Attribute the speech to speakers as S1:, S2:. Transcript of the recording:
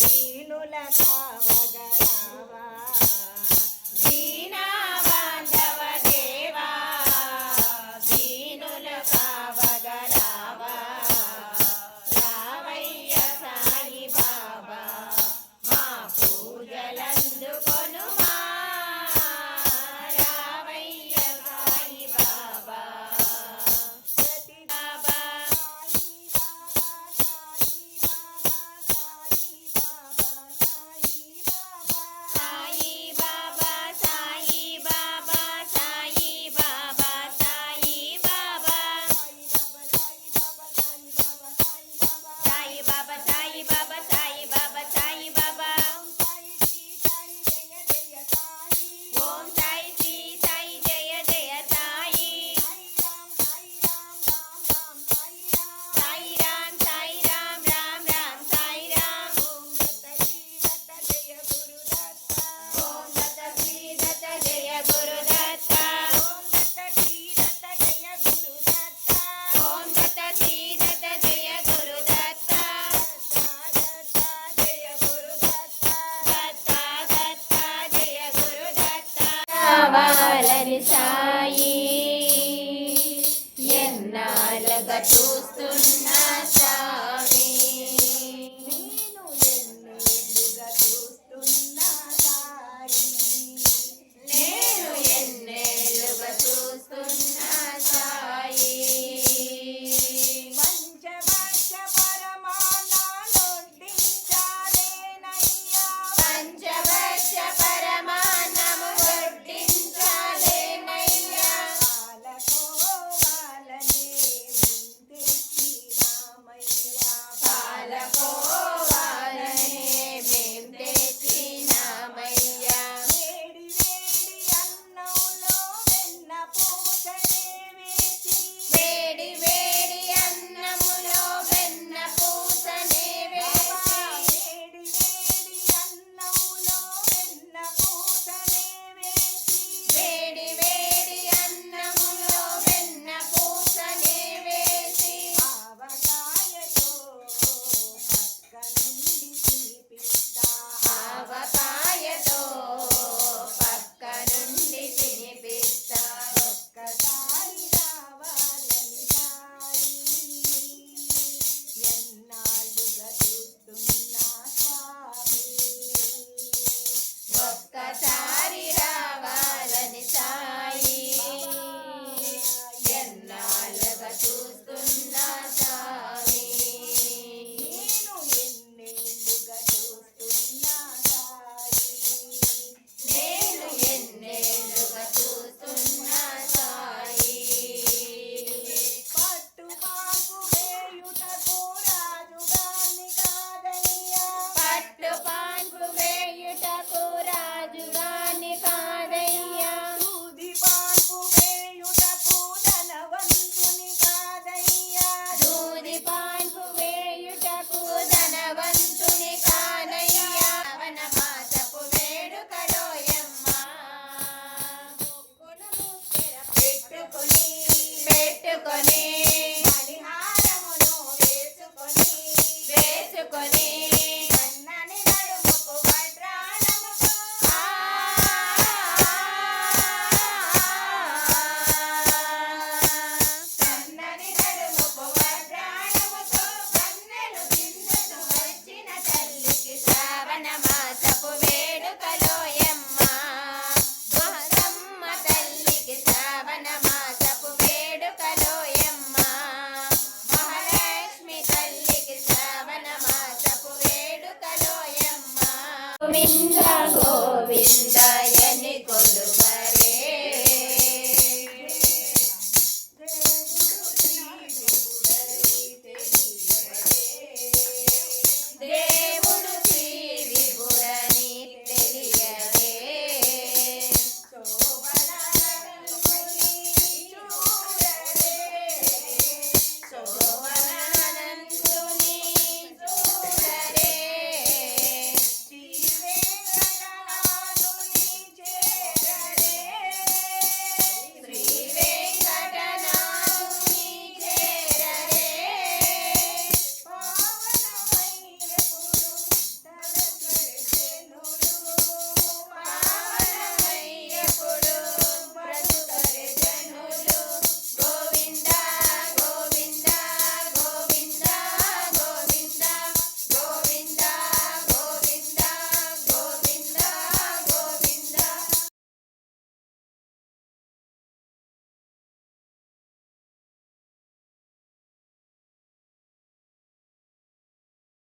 S1: దీనుల కావగరావా దీనా బాంధవ దేవా దీనుల కావగరావా రావయ్య సాయి బాబా మా పూజలందుకొనుమా రావయ్య సాయి బాబా సతి బాబా కావాలని సాయి ఎన్నాళ్ళగా చూస్తున్నా స్వామి నేను ఎన్నేళ్ళుగా చూస్తున్నా సాయి నేను ఎన్నేళ్ళుగా చూస్తున్నా సాయి పంచవర్ష పరమాణాలొడ్డించాలేనయ్యా పంచవర్ష పరమాణము ఒక్కసారి రావాలని సాయి ఎన్నాళ్ళుగా చూస్తున్నా స్వామి నేను ఎన్నేళ్ళుగా చూస్తున్నా సాయి నేను ఎన్నేళ్ళుగా చూస్తున్నా సాయి పట్టు పాపు వేయుటకు రాజుగాని కాదయ్యా పట్టు పాన్పు వేయుటకు రాజుగాని కాదయ్యా దూది పాన్పు వేయుటకు ధనవంతుని కాదయ్యా దూది పాన్పు వేయుటకు ధనవంతుని కాదయ్యా వనమాసపు వేడుకలోయమ్మ పెట్టుకొని పెట్టుకొని మణిహారమును వేసుకొని సన్నని నడుముకు వడ్రాణముతో సన్నని నడుముకు వడ్రాణముతో కన్నెలు చిందుతూ వచ్చిన తల్లికి శ్రావణ మాసపు వేడుకలోయమ్మ మహతమ్మ తల్లికి శ్రావణ మాసపు వేడుకలోయమ్మ మహాలక్ష్మి తల్లికి శ్రావణ మాసపు వేడుకలోయమ్మ గోవింద గోవిందయని కొలువరే దేవుడు